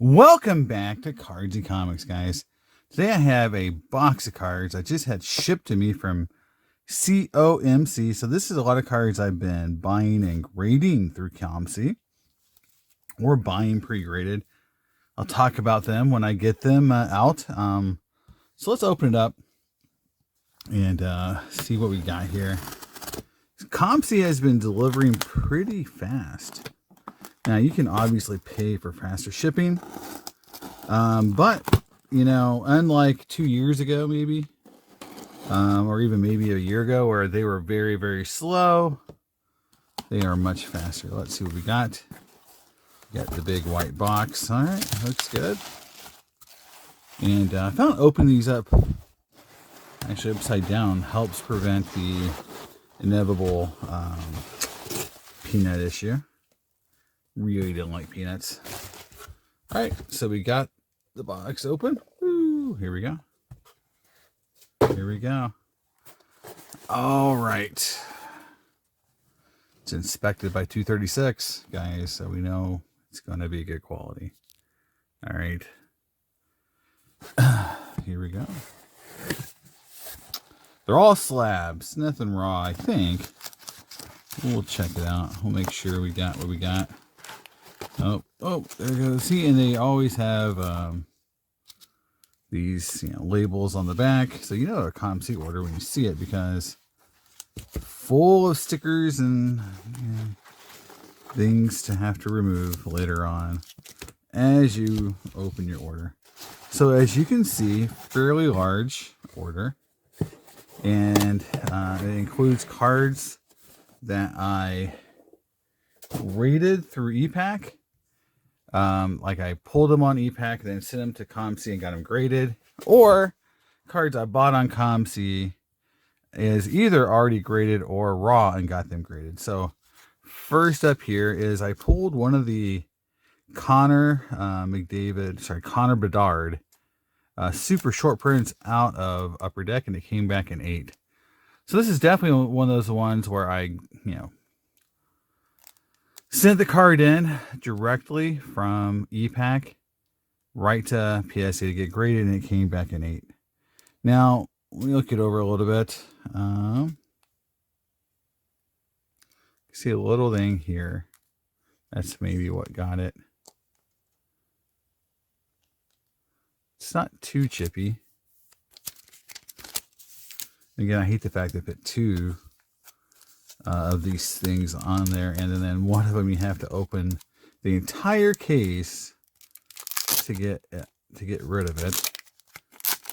Welcome back to Cards and Comics, guys. Today I have a box of cards I just had shipped to me from COMC. So this is a lot of cards I've been buying and grading through COMC or buying pre-graded. I'll talk about them when I get them out. So let's open it up and see what we got here. COMC has been delivering pretty fast. Now, you can obviously pay for faster shipping, but, you know, unlike 2 years ago, maybe, or even maybe a year ago, where they were very, very slow, they are much faster. Let's see what we got. We got the big white box. All right, looks good. And I found opening these up, actually upside down, helps prevent the inevitable peanut issue. Really don't like peanuts. All right, so we got the box open. Ooh, here we go. Here we go. All right. It's inspected by 236, guys, so we know it's going to be good quality. All right. Here we go. They're all slabs, nothing raw, I think. We'll check it out. We'll make sure we got what we got. Oh, there it goes. See, and they always have these, labels on the back, so you know a COMC order when you see it, because full of stickers and things to have to remove later on as you open your order. So as you can see, fairly large order, and it includes cards that I rated through EPAC. Like I pulled them on EPAC, then sent them to COMC and got them graded, or cards I bought on COMC is either already graded or raw and got them graded. So first up here is I pulled one of the Connor Bedard super short prints out of Upper Deck, and it came back in 8. So this is definitely one of those ones where I, sent the card in directly from EPAC right to PSA to get graded, and it came back in 8. Now, let me look it over a little bit. See a little thing here. That's maybe what got it. It's not too chippy. Again, I hate the fact they put 2 of these things on there, and then one of them you have to open the entire case to get rid of it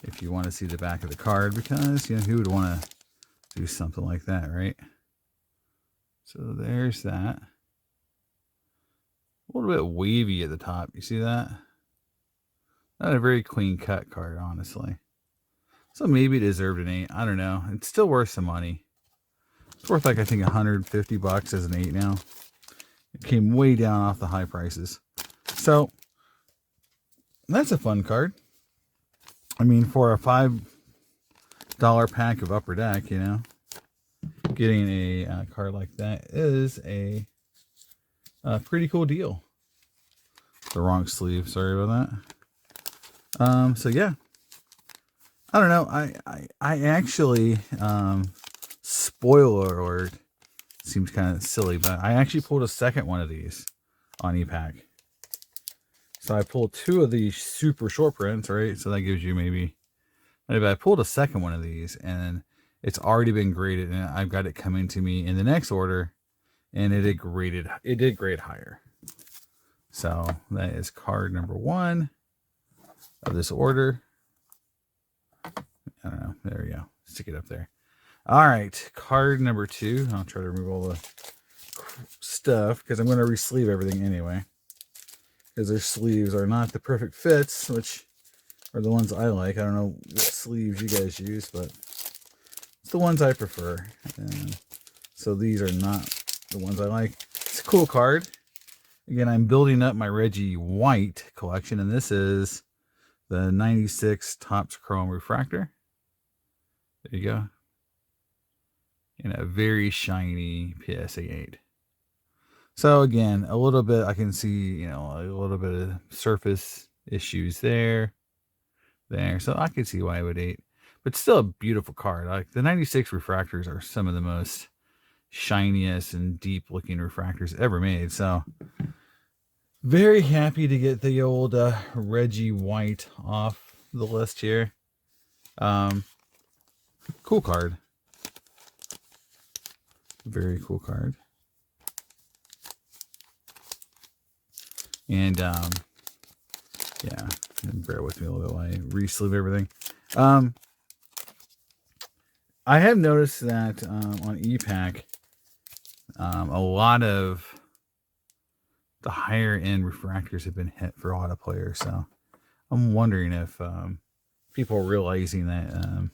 if you want to see the back of the card, because who would want to do something like that, right? So there's that. A little bit wavy at the top, you see that? Not a very clean cut card, honestly. So maybe it deserved an 8. I don't know. It's still worth some money. It's worth, like, I think $150 as an 8 now. It came way down off the high prices. So that's a fun card. I mean, for a $5 pack of Upper Deck, getting a card like that is a pretty cool deal. The wrong sleeve. Sorry about that. So yeah. I don't know. I actually, spoiler alert, seems kind of silly, but I actually pulled a second one of these on EPAC. So I pulled 2 of these super short prints, right? So that gives you maybe I pulled a second one of these, and it's already been graded, and I've got it coming to me in the next order, and it did grade higher. So that is card number 1 of this order. I don't know. There we go. Stick it up there. All right. Card number 2. I'll try to remove all the stuff because I'm going to re-sleeve everything anyway, because their sleeves are not the perfect fits, which are the ones I like. I don't know what sleeves you guys use, but it's the ones I prefer. And so these are not the ones I like. It's a cool card. Again, I'm building up my Reggie White collection, and this is the 96 Topps Chrome Refractor. There you go. And a very shiny PSA 8. So again, a little bit, I can see, you know, a little bit of surface issues there. So I can see why I would 8, but still a beautiful card. Like the 96 refractors are some of the most shiniest and deep looking refractors ever made. So very happy to get the old Reggie White off the list here. Cool card. Very cool card. And yeah, bear with me a little bit while I re-sleeve everything. I have noticed that on ePack, a lot of the higher end refractors have been hit for a lot of players. So I'm wondering if people are realizing that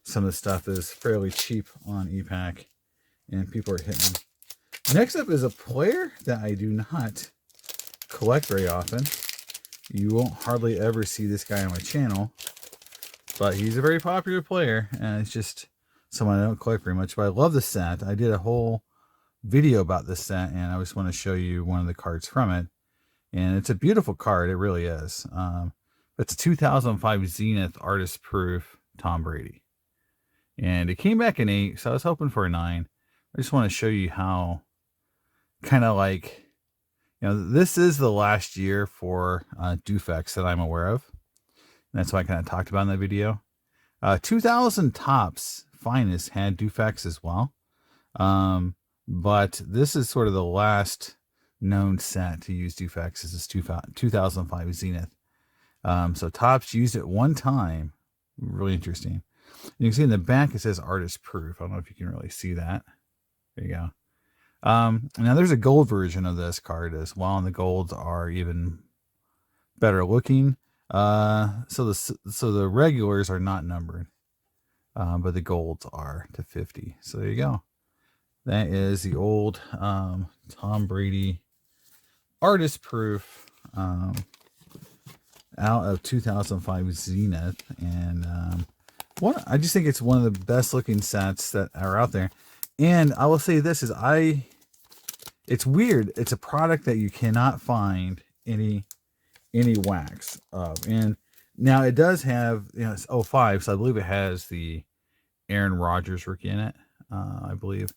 some of the stuff is fairly cheap on ePack and people are hitting them. Next up is a player that I do not collect very often. You won't hardly ever see this guy on my channel, but he's a very popular player, and it's just someone I don't collect very much. But I love the set. I did a whole video about this set, and I just want to show you one of the cards from it. And it's a beautiful card. It really is. It's a 2005 Zenith Artist Proof Tom Brady. And it came back in 8, so I was hoping for a 9. I just want to show you how kind of like, you know, this is the last year for Dufex that I'm aware of. And that's why I kind of talked about in that video. 2000 Topps Finest had Dufex as well. But this is sort of the last known set to use Dufex. This is 2005 Zenith. So Topps used it one time. Really interesting. You can see in the back it says Artist Proof. I don't know if you can really see that. There you go. Now there's a gold version of this card as well, and the golds are even better looking. So the regulars are not numbered, but the golds are to 50. So there you go. That is the old Tom Brady Artist Proof out of 2005 Zenith, and I just think it's one of the best looking sets that are out there. And I will say this is it's weird. It's a product that you cannot find any wax of. And now it does have, you know, it's 05, so I believe it has the Aaron Rodgers rookie in it, I believe.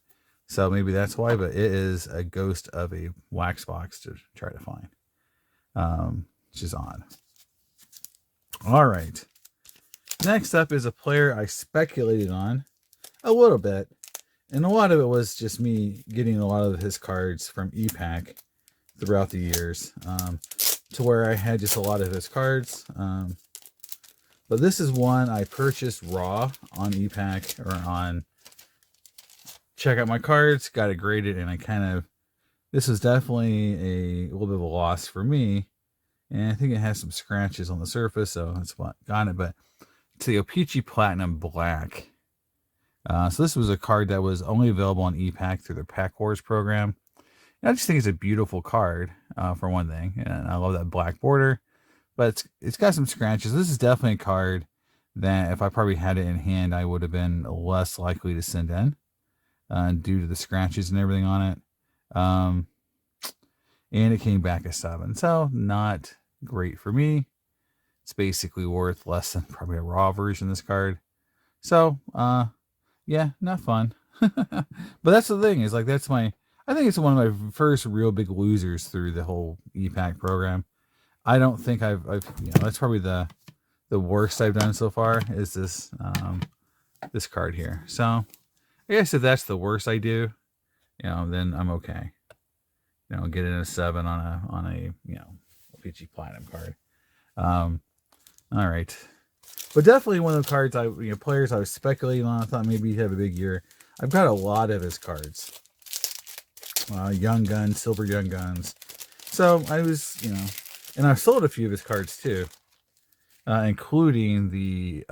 So maybe that's why, but it is a ghost of a wax box to try to find, which is odd. All right. Next up is a player I speculated on a little bit. And a lot of it was just me getting a lot of his cards from ePack throughout the years, to where I had just a lot of his cards. But this is one I purchased raw on ePack, or on Check Out My Cards, got it graded, and this was definitely a little bit of a loss for me. And I think it has some scratches on the surface, so that's what got it. But it's the O-Pee-Chee Platinum Black. So this was a card that was only available on ePack through their Pack Wars program. And I just think it's a beautiful card, for one thing. And I love that black border. But it's got some scratches. This is definitely a card that if I probably had it in hand, I would have been less likely to send in, due to the scratches and everything on it. And it came back a 7. So not great for me. It's basically worth less than probably a raw version of this card. So, yeah, not fun. But that's the thing, is like, I think it's one of my first real big losers through the whole ePack program. I don't think I've that's probably the worst I've done so far, is this this card here. So I guess if that's the worst I do, then I'm okay. Get in a 7 on a Peachy Platinum card. All right. But definitely one of the cards players I was speculating on. I thought maybe he'd have a big year. I've got a lot of his cards. Young Guns, Silver Young Guns. So I was, and I've sold a few of his cards too, including the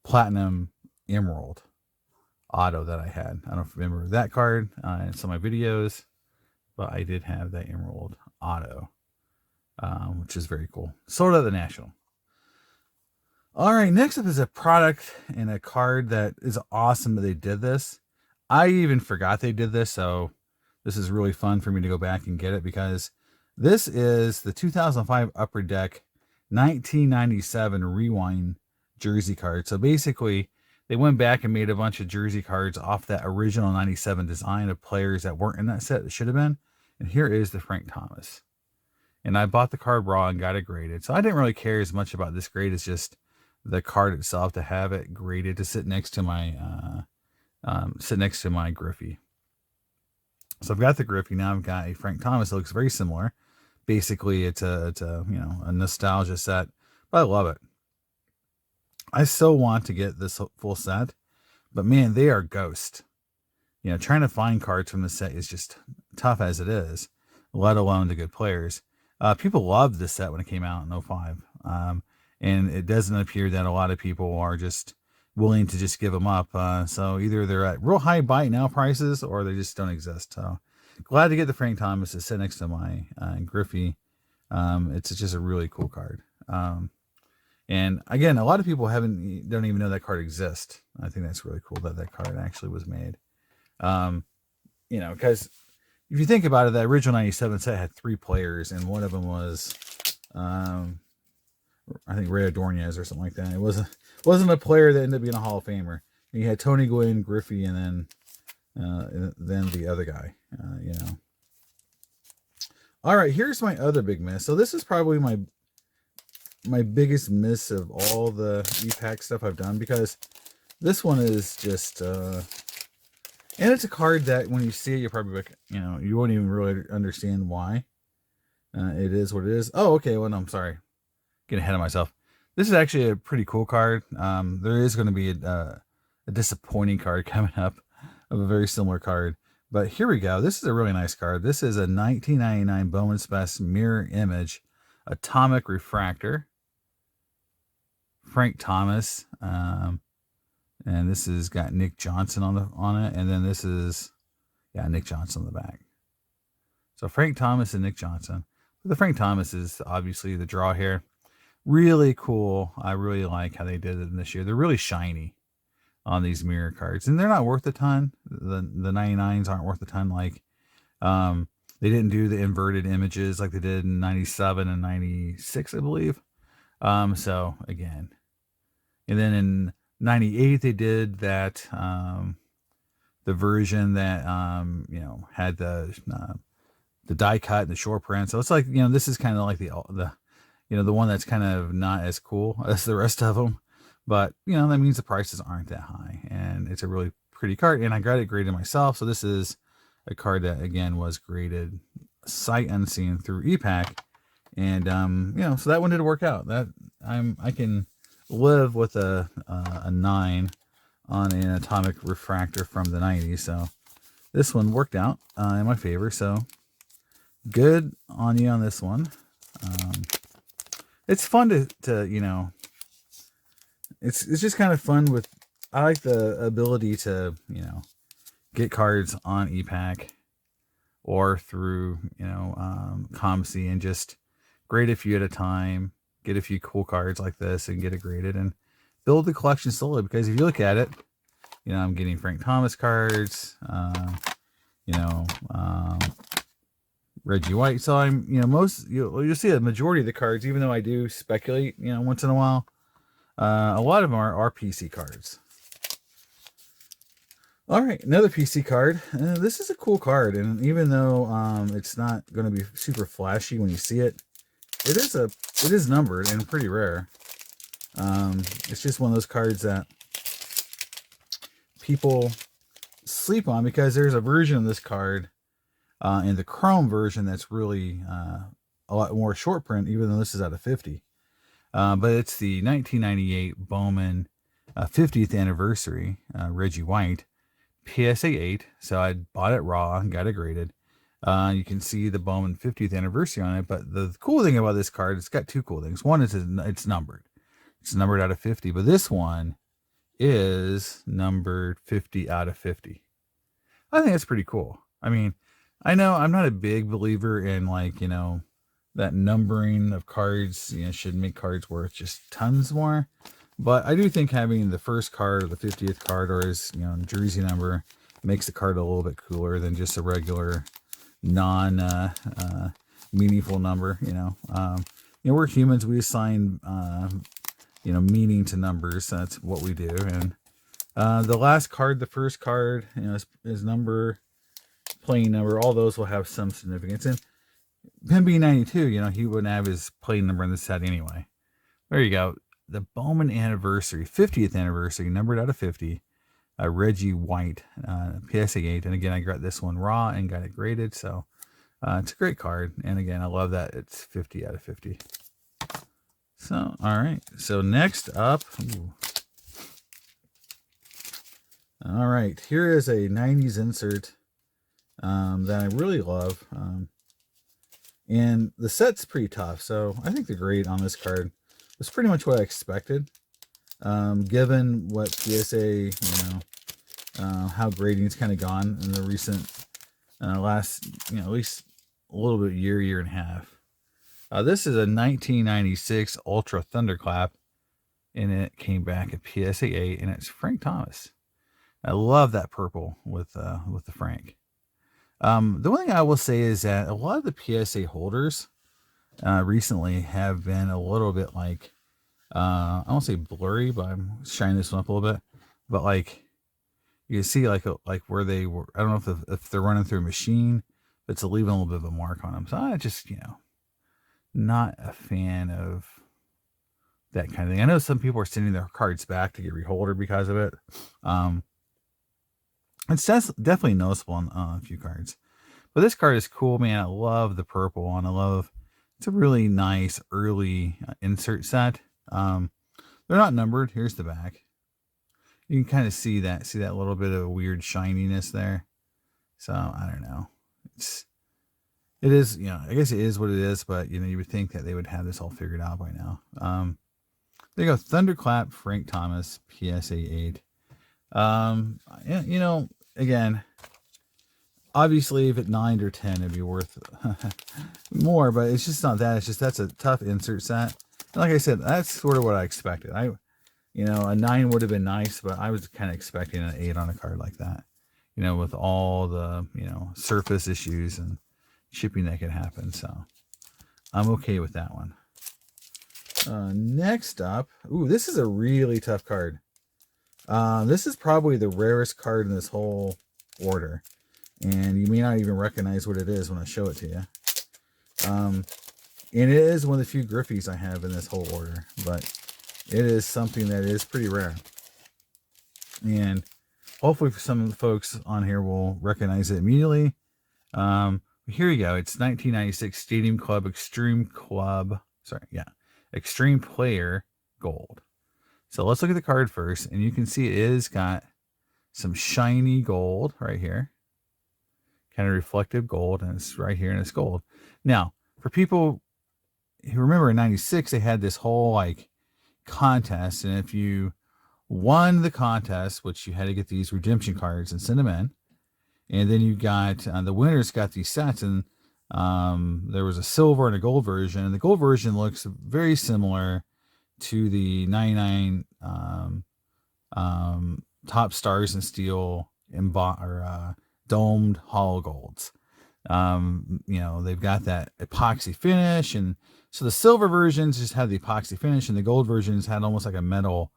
Platinum Emerald Auto that I had. I don't know if you remember that card in some of my videos, but I did have that Emerald Auto, which is very cool. Sold at the National. All right, next up is a product and a card that is awesome that they did this. I even forgot they did this, so this is really fun for me to go back and get it because this is the 2005 Upper Deck 1997 Rewind jersey card. So basically, they went back and made a bunch of jersey cards off that original 97 design of players that weren't in that set that should have been. And here is the Frank Thomas. And I bought the card raw and got it graded. So I didn't really care as much about this grade as just the card itself, to have it graded to sit next to my Griffey. So I've got the Griffey. Now I've got a Frank Thomas. It looks very similar. Basically, it's a a nostalgia set, but I love it. I so want to get this full set, but man, they are ghost. Trying to find cards from the set is just tough as it is, let alone the good players. People loved this set when it came out in 05. And it doesn't appear that a lot of people are just willing to just give them up. So either they're at real high buy now prices or they just don't exist. So glad to get the Frank Thomas to sit next to my Griffey. It's just a really cool card. And again, a lot of people don't even know that card exists. I think that's really cool that card actually was made. Because if you think about it, that original 97 set had 3 players, and one of them was, I think Ray Ordonez or something like that. It wasn't a player that ended up being a Hall of Famer. You had Tony Gwynn, Griffey, and then the other guy. All right, here's my other big miss. So this is probably my biggest miss of all the EPAC stuff I've done, because this one is just and it's a card that when you see it, you're probably like, you won't even really understand why. It is what it is. Oh, okay. Well, no, I'm sorry. Getting ahead of myself. This is actually a pretty cool card. There is going to be a disappointing card coming up of a very similar card. But here we go. This is a really nice card. This is a 1999 Bowman Spec Mirror Image Atomic Refractor. Frank Thomas. And this has got Nick Johnson on it. And then this is, Nick Johnson on the back. So Frank Thomas and Nick Johnson. The Frank Thomas is obviously the draw here. Really cool. I really like how they did it this year. They're really shiny on these mirror cards, and they're not worth a ton. The 99s aren't worth a ton. Like, they didn't do the inverted images like they did in 97 and 96, I believe. So again, and then in 98 they did that, the version that had the die cut and the short print. So it's like, this is kind of like the one that's kind of not as cool as the rest of them, but that means the prices aren't that high, and it's a really pretty card. And I got it graded myself. So this is a card that again was graded sight unseen through EPAC, and so that one did work out. That I can live with a 9 on an atomic refractor from the 90s. So this one worked out in my favor. So good on you on this one. It's fun to it's just kind of fun with, I like the ability to, get cards on EPAC or through, COMC and just grade a few at a time, get a few cool cards like this and get it graded and build the collection slowly. Because if you look at it, I'm getting Frank Thomas cards, Reggie White. So I'm, you'll see a majority of the cards, even though I do speculate, once in a while, a lot of them are PC cards. All right, another PC card. This is a cool card, and even though it's not going to be super flashy when you see it, it is numbered and pretty rare. It's just one of those cards that people sleep on, because there's a version of this card in the Chrome version that's really a lot more short print, even though this is out of 50. But it's the 1998 Bowman 50th anniversary Reggie White PSA 8. So I bought it raw and got it graded. You can see the Bowman 50th anniversary on it. But the cool thing about this card, it's got two cool things. One is it's numbered. It's numbered out of 50. But this one is numbered 50 out of 50. I think that's pretty cool. I mean, I know I'm not a big believer in that numbering of cards, should make cards worth just tons more. But I do think having the first card or the 50th card or his, jersey number makes the card a little bit cooler than just a regular non meaningful number. We're humans. We assign meaning to numbers. That's what we do. And the last card, the first card, is number, playing number. All those will have some significance. And him being 92, he wouldn't have his playing number in the set anyway. There you go. The Bowman anniversary, 50th anniversary, numbered out of 50. Reggie White, PSA 8. And again, I got this one raw and got it graded. So it's a great card. And again, I love that it's 50 out of 50. So, all right. So next up. All right. Here is a 90s insert that I really love. And the set's pretty tough. So I think the grade on this card was pretty much what I expected. Given what PSA, how grading's kind of gone in the recent last, at least a little bit year and a half. This is a 1996 Ultra Thunderclap, and it came back at PSA 8, and it's Frank Thomas. I love that purple with the Frank. The one thing I will say is that a lot of the PSA holders recently have been a little bit like, I won't say blurry, but I'm shining this one up a little bit. But like, you can see like where they were. I don't know if they're running through a machine, but it's leaving a little bit of a mark on them. So I just, not a fan of that kind of thing. I know some people are sending their cards back to get reholdered because of it. It's definitely noticeable on a few cards. But this card is cool, man. I love the purple, and it's a really nice early insert set. They're not numbered. Here's the back. You can kind of see that little bit of weird shininess there. So I don't know. It is, I guess it is what it is, but you would think that they would have this all figured out by now. There you go. Thunderclap, Frank Thomas, PSA 8. Again, obviously if it 9 or 10, it'd be worth more, but it's just not that. It's just, that's a tough insert set. And like I said, that's sort of what I expected. A 9 would have been nice, but I was kind of expecting an 8 on a card like that, with all the, surface issues and shipping that could happen. So I'm okay with that one. Next up, this is a really tough card. This is probably the rarest card in this whole order, and you may not even recognize what it is when I show it to you. And it is one of the few Griffies I have in this whole order, but it is something that is pretty rare. And hopefully some of the folks on here will recognize it immediately. Here you go. It's 1996 Stadium Club Extreme Player Gold. So let's look at the card first, and you can see it is got some shiny gold right here. Kind of reflective gold, and it's right here, and it's gold. Now, for people who remember in 96, they had this whole contest, and if you won the contest, which you had to get these redemption cards and send them in, and then you got the winners got these sets, and there was a silver and a gold version, and the gold version looks very similar to the 99 top stars and steel domed hollow golds. They've got that epoxy finish, and so the silver versions just had the epoxy finish, and the gold versions had almost like a metal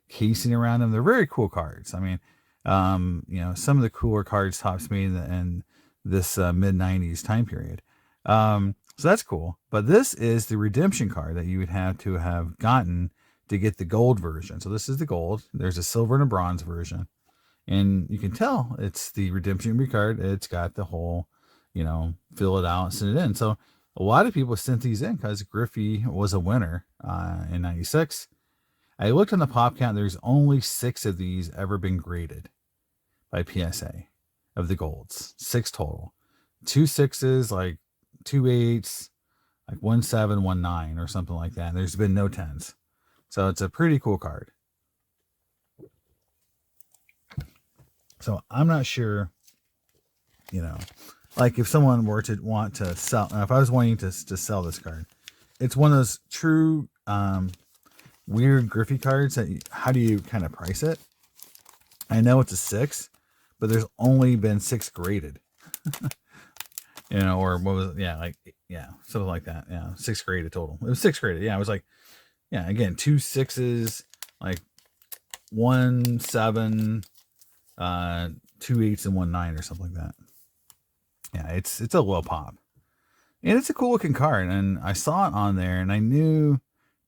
casing around them. They're very cool cards. I mean, some of the cooler cards Topps made in this mid 90s time period. So that's cool. But this is the redemption card that you would have to have gotten to get the gold version. So this is the gold. There's a silver and a bronze version. And you can tell it's the redemption card. It's got the whole, fill it out and send it in. So a lot of people sent these in because Griffey was a winner in 96. I looked on the pop count. There's only 6 of these ever been graded by PSA of the golds. 6 total. 2 6s, like 2 8s, like 1 7, 1 9 or something like that. And there's been no 10s. So it's a pretty cool card. So I'm not sure, if someone were to want to sell, if I was wanting to sell this card, it's one of those true weird Griffey cards that how do you kind of price it? I know it's a 6, but there's only been 6 graded. You know, or what was it? Yeah, like, yeah, something like that. Yeah, 6 graded total. It was 6 graded. Yeah, it was like, yeah, again, 2 6s, like 1 7, 2 8s, and 1 9 or something like that. Yeah, it's a low pop. And it's a cool looking card. And I saw it on there and I knew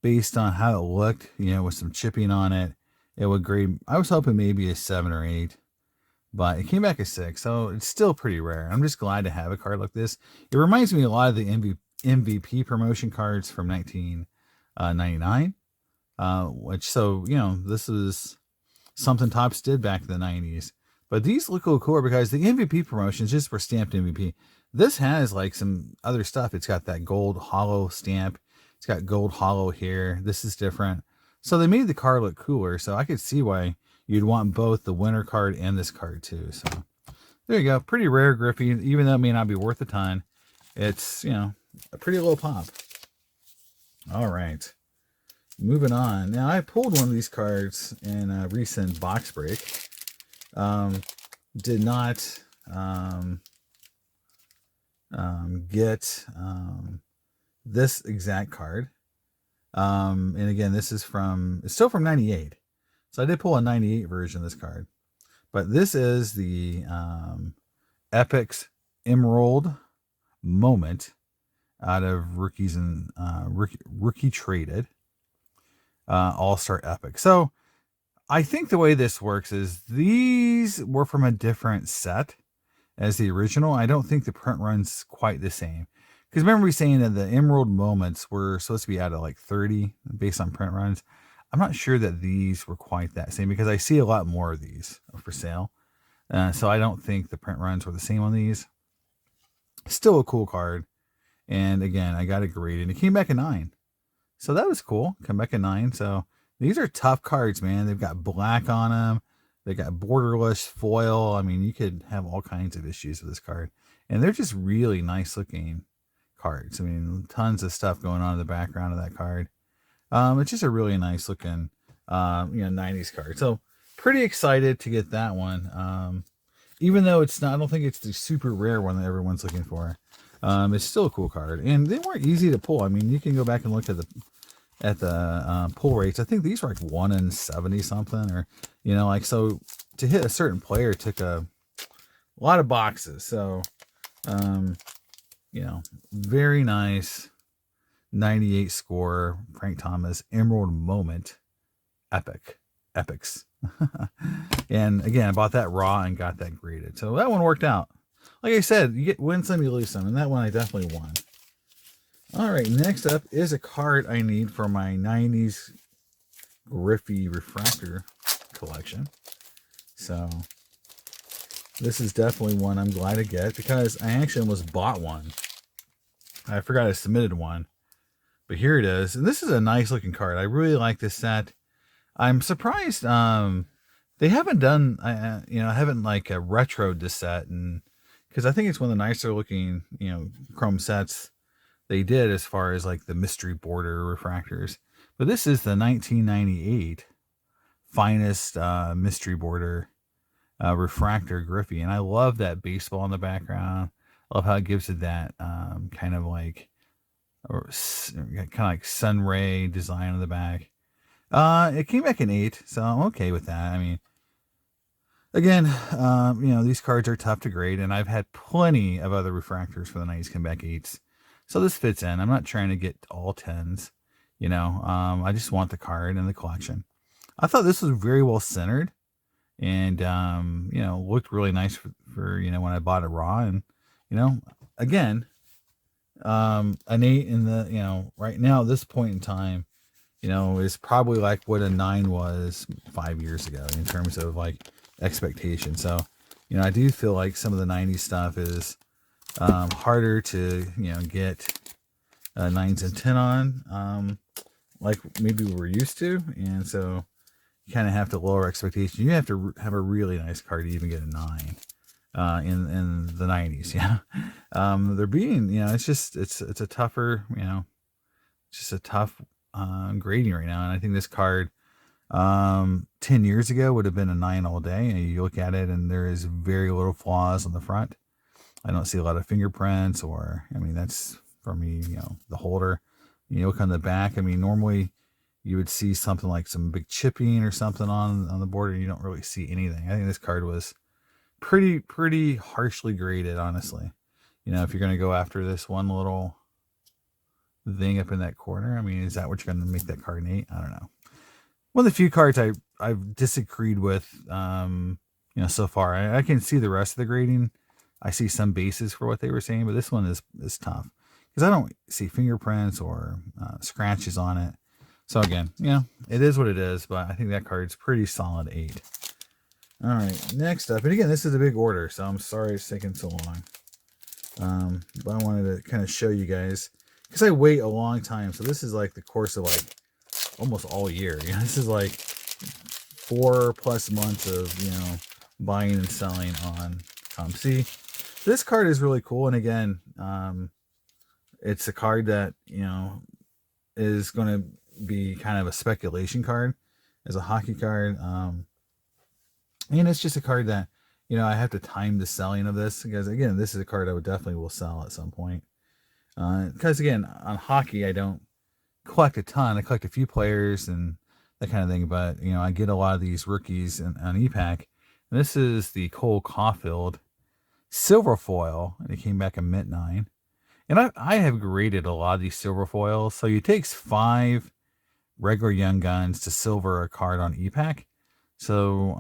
based on how it looked, you know, with some chipping on it, it would grade. I was hoping maybe a 7 or 8, but it came back a 6. So it's still pretty rare. I'm just glad to have a card like this. It reminds me a lot of the MVP promotion cards from 1999, which, so, you know, this is something Topps did back in the 90s. But these look a little cooler because the MVP promotions just were stamped MVP. This has like some other stuff. It's got that gold hollow stamp. It's got gold hollow here. This is different. So they made the card look cooler. So I could see why you'd want both the winner card and this card too. So there you go. Pretty rare Griffey, even though it may not be worth a ton. It's, you know, a pretty low pop. All right. Moving on. Now I pulled one of these cards in a recent box break. Did not get this exact card. And again, this is it's still from 98. So I did pull a 98 version of this card. But this is the Epic's Emerald Moment out of Rookies and Rookie Traded All-Star Epic. So I think the way this works is these were from a different set as the original. I don't think the print run's quite the same. Because remember me saying that the Emerald Moments were supposed to be out of like 30 based on print runs. I'm not sure that these were quite that same because I see a lot more of these for sale. So I don't think the print runs were the same on these. Still a cool card. And again, I got it graded and it came back a 9. So that was cool. Come back a 9. So these are tough cards, man. They've got black on them. They got borderless foil. I mean, you could have all kinds of issues with this card. And they're just really nice looking cards. I mean, tons of stuff going on in the background of that card. It's just a really nice looking, 90s card. So pretty excited to get that one. Even though it's not, I don't think it's the super rare one that everyone's looking for. It's still a cool card. And they weren't easy to pull. I mean, you can go back and look at the pull rates. I think these were like 1 in 70 something, or, you know, like, so to hit a certain player took a lot of boxes. So, very nice 98 score, Frank Thomas Emerald Moment Epics. And again, I bought that raw and got that graded. So that one worked out. Like I said, you win some, you lose some, and that one I definitely won. All right, next up is a card I need for my 90s Griffey Refractor collection. So this is definitely one I'm glad to get because I actually almost bought one. I forgot I submitted one, but here it is. And this is a nice looking card. I really like this set. I'm surprised they haven't done, haven't like retroed this set, and because I think it's one of the nicer looking, chrome sets they did as far as like the mystery border refractors. But this is the 1998 finest mystery border refractor Griffey, and I love that baseball in the background. I love how it gives it that kind of like sun ray design on the back. It came back an 8, so I'm okay with that. I mean, again, these cards are tough to grade, and I've had plenty of other refractors for the 90s come back 8s. So this fits in. I'm not trying to get all 10s, I just want the card and the collection. I thought this was very well centered and, looked really nice for when I bought it raw. And, again, an 8 in the, right now at this point in time, is probably like what a 9 was 5 years ago in terms of like expectation. So, I do feel like some of the 90s stuff is harder to, get 9s and 10 on, like maybe we're used to. And so you kind of have to lower expectations. You have to have a really nice card to even get a 9 in the 90s. Yeah. They're being, it's a tougher, just a tough grading right now. And I think this card, 10 years ago would have been a 9 all day. And you look at it and there is very little flaws on the front. I don't see a lot of fingerprints or, I mean, that's for me, the holder. You look on the back. I mean, normally you would see something like some big chipping or something on the border. You don't really see anything. I think this card was pretty harshly graded, honestly. If you're going to go after this one little thing up in that corner, I mean, is that what you're going to make that card an 8? I don't know. One of the few cards I've disagreed with, so far. I can see the rest of the grading. I see some bases for what they were saying, but this one is tough because I don't see fingerprints or scratches on it. So again, it is what it is, but I think that card's pretty solid 8. All right, next up, and again, this is a big order, so I'm sorry it's taking so long. But I wanted to kind of show you guys because I wait a long time. So this is like the course of like almost all year. This is like 4+ months of buying and selling on COMC. This card is really cool, and again, it's a card that is going to be kind of a speculation card as a hockey card, and it's just a card that I have to time the selling of this because again, this is a card I would definitely will sell at some point. Because again, on hockey, I don't collect a ton. I collect a few players and that kind of thing, but I get a lot of these rookies on EPAC. And this is the Cole Caulfield silver foil, and it came back a mint 9. And I have graded a lot of these silver foils. So it takes 5 regular Young Guns to silver a card on EPAC. So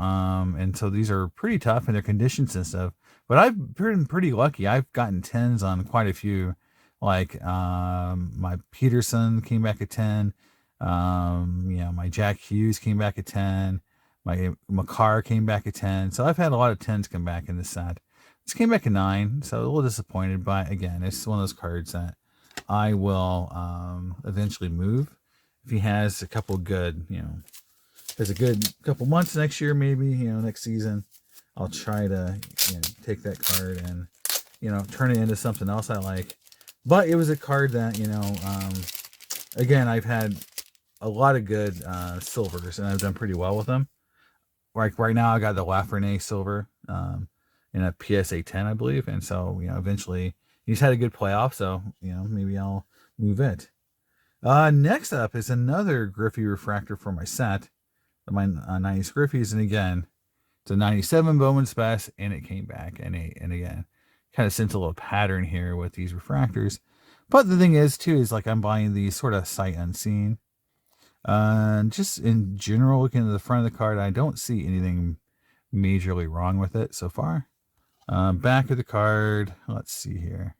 so these are pretty tough and they're condition sensitive. But I've been pretty lucky. I've gotten 10s on quite a few. Like my Peterson came back at 10. My Jack Hughes came back at 10. My Makar came back at 10. So I've had a lot of 10s come back in this set. This came back at 9, so a little disappointed. But again, it's one of those cards that I will eventually move. If he has a couple good, has a good couple months next year, maybe, next season, I'll try to take that card and, turn it into something else I like. But it was a card that, again, I've had a lot of good silvers, and I've done pretty well with them. Like right now, I got the Lafreniere silver in a PSA 10, I believe. And so, eventually he's had a good playoff. So, maybe I'll move it. Next up is another Griffey refractor for my set, my 90s Griffies. And again, it's a 97 Bowman Spec, and it came back an 8. And again, kind of sense a little pattern here with these refractors. But the thing is, too, is like I'm buying these sort of sight unseen. Just in general, looking at the front of the card, I don't see anything majorly wrong with it so far. Back of the card, let's see here.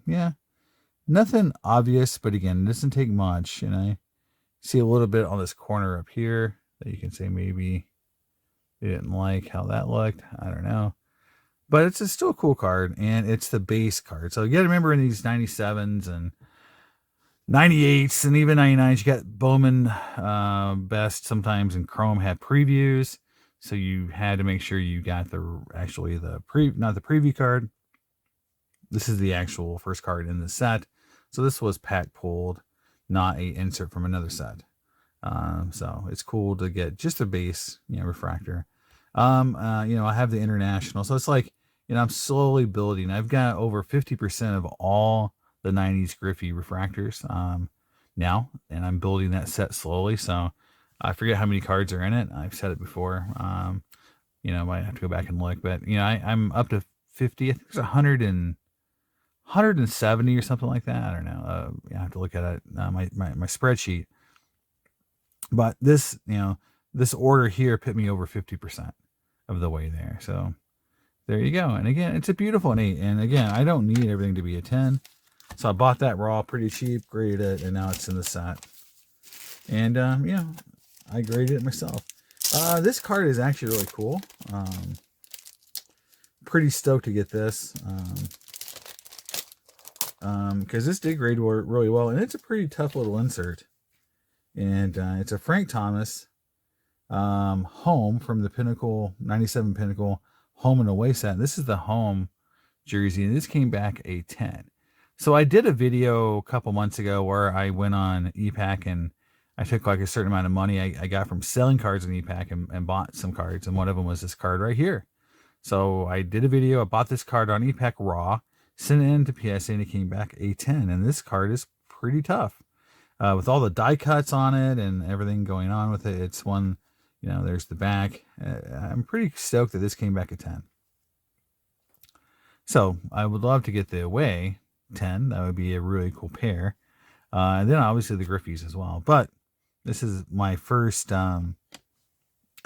Yeah, nothing obvious, but again, it doesn't take much. And I see a little bit on this corner up here that you can say maybe they didn't like how that looked. I don't know. But it's still a cool card, and it's the base card. So you got to remember in these 97s and 98s and even 99s, you got Bowman Best sometimes in Chrome had previews. So you had to make sure you got not the preview card. This is the actual first card in the set. So this was pack pulled, not a insert from another set. So it's cool to get just a base, refractor. I have the international. So it's like, I'm slowly building. I've got over 50% of all the 90s Griffey refractors now, and I'm building that set slowly. So I forget how many cards are in it. I've said it before. Might have to go back and look, but I'm up to 50. I think there's 170 or something like that. I don't know. I have to look at it. My spreadsheet. But this order here put me over 50% of the way there. So there you go. And again, it's a beautiful 8. And again, I don't need everything to be a 10. So I bought that raw pretty cheap, graded it, and now it's in the set. And I graded it myself. This card is actually really cool. Pretty stoked to get this. Because this did grade really well, and it's a pretty tough little insert. And it's a Frank Thomas home from the Pinnacle 97 Pinnacle home and away set. This is the home jersey, and this came back a 10. So I did a video a couple months ago where I went on ePack and I took like a certain amount of money I got from selling cards on ePack and bought some cards. And one of them was this card right here. So I did a video. I bought this card on ePack raw, sent it into PSA, and it came back a 10. And this card is pretty tough. With all the die cuts on it and everything going on with it, it's one, there's the back. I'm pretty stoked that this came back a 10. So I would love to get the away 10. That would be a really cool pair. And then obviously the Griffies as well. But this is my first, I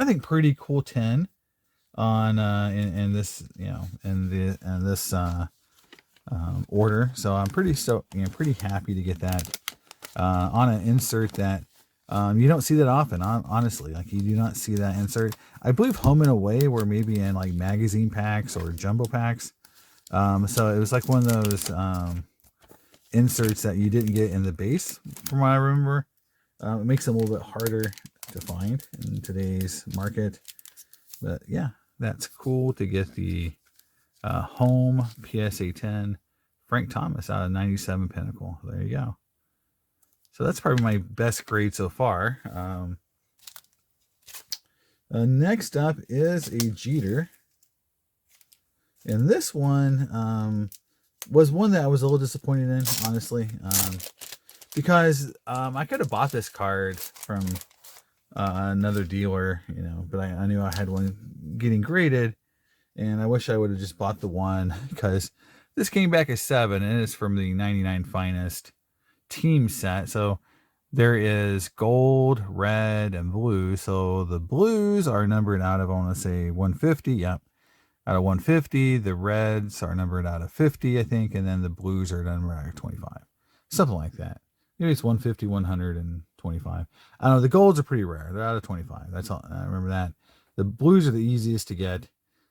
think, pretty cool 10 on in this, in this order. So I'm pretty pretty happy to get that on an insert that you don't see that often. Honestly, like you do not see that insert. I believe Home and Away were maybe in like magazine packs or jumbo packs. So it was like one of those inserts that you didn't get in the base, from what I remember. It makes them a little bit harder to find in today's market. But yeah, that's cool to get the home PSA 10 Frank Thomas out of 97 Pinnacle. There you go. So that's probably my best grade so far. Next up is a Jeter. And this one was one that I was a little disappointed in, honestly. Because I could have bought this card from another dealer, but I knew I had one getting graded. And I wish I would have just bought the one, because this came back as 7, and it's from the 99 Finest team set. So there is gold, red, and blue. So the blues are numbered out of, I want to say, 150. Yep. Out of 150. The reds are numbered out of 50, I think. And then the blues are numbered out of 25. Something like that. Maybe it's 150, 100, and 25. I don't know. The golds are pretty rare. They're out of 25. That's all. I remember that. The blues are the easiest to get.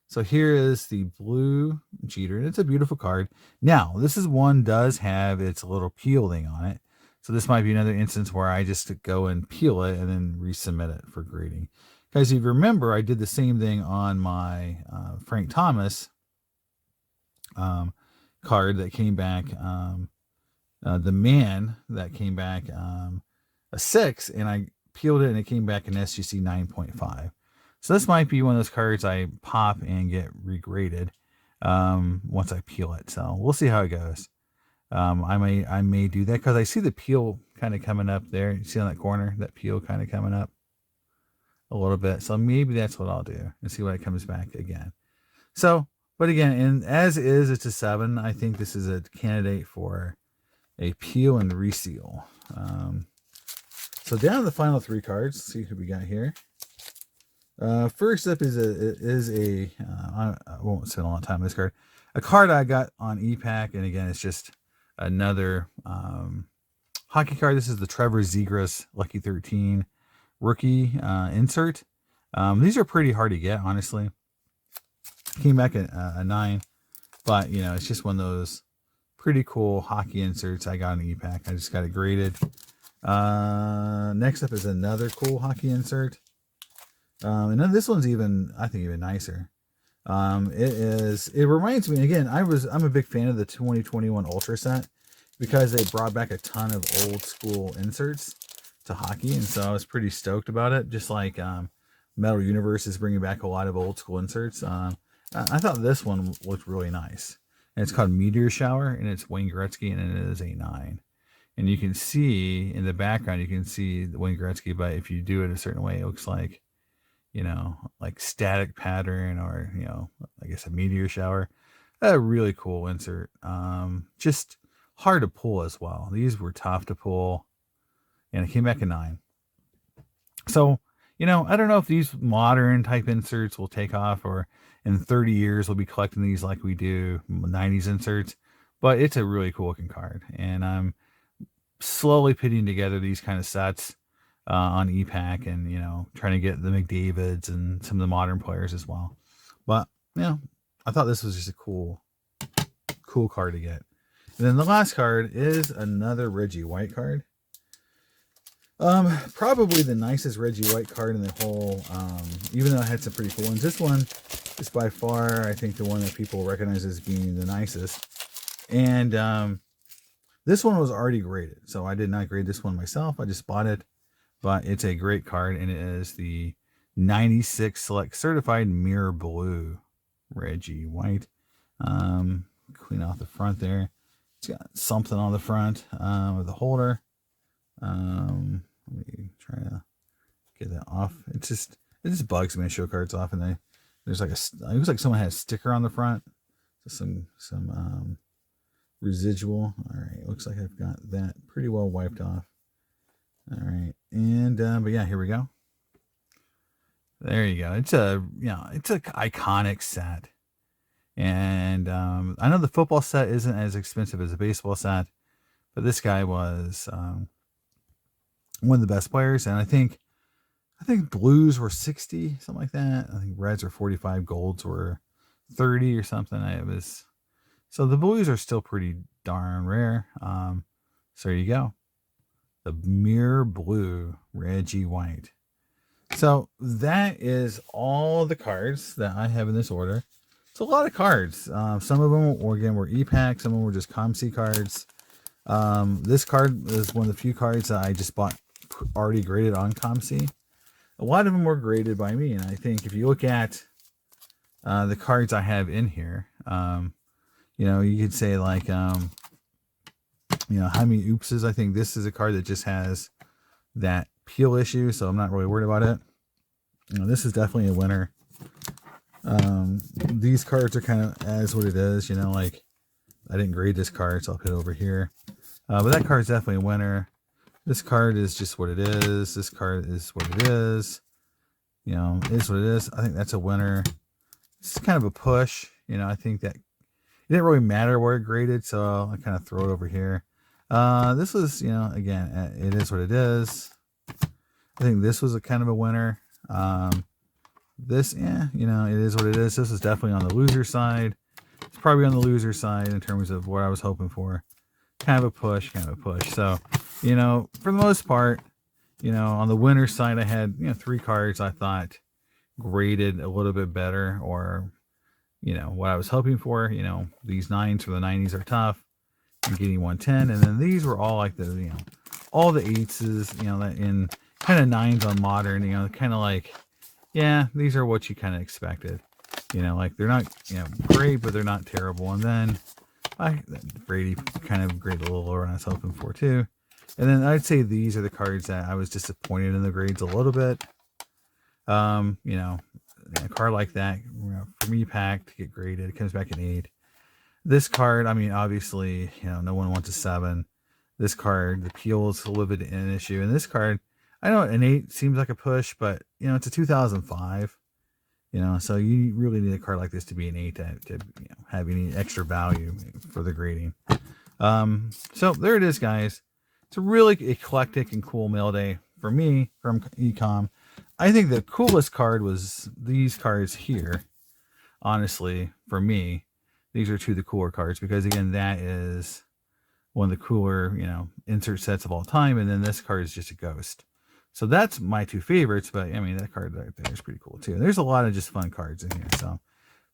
So here is the blue Jeter, and it's a beautiful card. Now, this is one does have its little peel thing on it. So this might be another instance where I just go and peel it and then resubmit it for grading. Because if you remember, I did the same thing on my Frank Thomas card that came back, the man that came back a 6, and I peeled it and it came back an SGC 9.5. So this might be one of those cards I pop and get regraded once I peel it. So we'll see how it goes. I may do that because I see the peel kind of coming up there. You see on that corner, that peel kind of coming up a little bit. So maybe that's what I'll do and see when it comes back again. So, but again, and as is, it's a 7. I think this is a candidate for a peel and reseal. So down to the final 3 cards. Let's see who we got here. First up is a I won't spend a lot of time on this card. A card I got on ePack, and again, it's just another hockey card. This is the Trevor Zegras Lucky 13 rookie insert. These are pretty hard to get, honestly. Came back at a 9, but it's just one of those pretty cool hockey inserts I got on ePack. I just got it graded. Next up is another cool hockey insert. And then this one's I think even nicer. It reminds me, again, I'm a big fan of the 2021 Ultra set because they brought back a ton of old school inserts to hockey. And so I was pretty stoked about it. Just like, Metal Universe is bringing back a lot of old school inserts. I thought this one looked really nice. And it's called Meteor Shower, and it's Wayne Gretzky, and it is a 9. And you can see in the background, you can see the Wayne Gretzky, but if you do it a certain way, it looks like, like static pattern, or, I guess a meteor shower. A really cool insert. Just hard to pull as well. These were tough to pull, and it came back a 9. So, I don't know if these modern type inserts will take off, or in 30 years we'll be collecting these like we do 90s inserts, but it's a really cool looking card. And I'm slowly putting together these kind of sets on ePack, and trying to get the McDavids and some of the modern players as well. But I thought this was just a cool card to get. And then the last card is another Reggie White card. Probably the nicest Reggie White card in the whole, even though I had some pretty cool ones. This one is by far, I think, the one that people recognize as being the nicest. And This one was already graded, so I did not grade this one myself. I just bought it, but it's a great card, and it is the 96 Select Certified Mirror Blue Reggie White. Clean off the front there. It's got something on the front of the holder. Let me try to get that off. It just bugs me to show cards off, and there's like it looks like someone had a sticker on the front. So some residual. All right, looks like I've got that pretty well wiped off. All right, and but yeah, here we go. There you go. It's it's an iconic set. And I know the football set isn't as expensive as a baseball set, but this guy was one of the best players. And I think blues were 60, something like that. I think reds were 45, golds were 30 or something. So the blues are still pretty darn rare. So there you go. The Mirror Blue Reggie White. So that is all the cards that I have in this order. It's a lot of cards. Some of them were E-Pack. Some of them were just COMC cards. This card is one of the few cards that I just bought already graded on COMC. A lot of them were graded by me. And I think if you look at the cards I have in here, you could say like, how many oopses. I think this is a card that just has that peel issue. So I'm not really worried about it. This is definitely a winner. These cards are kind of as what it is, like I didn't grade this card, so I'll put it over here. But that card is definitely a winner. This card is just what it is. This card is what it is. It is what it is. I think that's a winner. It's kind of a push. I think that it didn't really matter where it graded, so I kind of throw it over here. This was, again, it is what it is. I think this was a kind of a winner. This, it is what it is. This is definitely on the loser side. It's probably on the loser side in terms of what I was hoping for. Kind of a push. So, for the most part, on the winner side, I had, 3 cards I thought graded a little bit better, or, what I was hoping for. These 9s for the 90s are tough. I'm getting 110. And then these were all like the, all the 8s, that in kind of 9s on modern, kind of like, yeah, these are what you kind of expected. Like they're not, great, but they're not terrible. And then Brady kind of graded a little lower than I was hoping for too. And then I'd say these are the cards that I was disappointed in the grades a little bit. A card like that, for me, pack to get graded, it comes back an 8. This card, obviously, no one wants a 7. This card, the peel is a little bit an issue. And this card, I know an 8 seems like a push, but it's a 2005. So you really need a card like this to be an 8 to have any extra value for the grading. So there it is, guys. It's a really eclectic and cool mail day for me from Ecom. I think the coolest card was these cards here. Honestly, for me, these are 2 of the cooler cards because again, that is one of the cooler, insert sets of all time. And then this card is just a ghost. So that's my 2 favorites, but that card right there is pretty cool too. There's a lot of just fun cards in here. So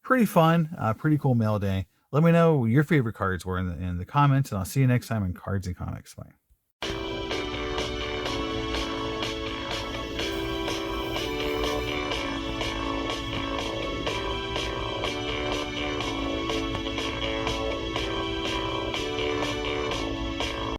pretty fun, pretty cool mail day. Let me know what your favorite cards were in the comments, and I'll see you next time in Cards and Comics. Bye.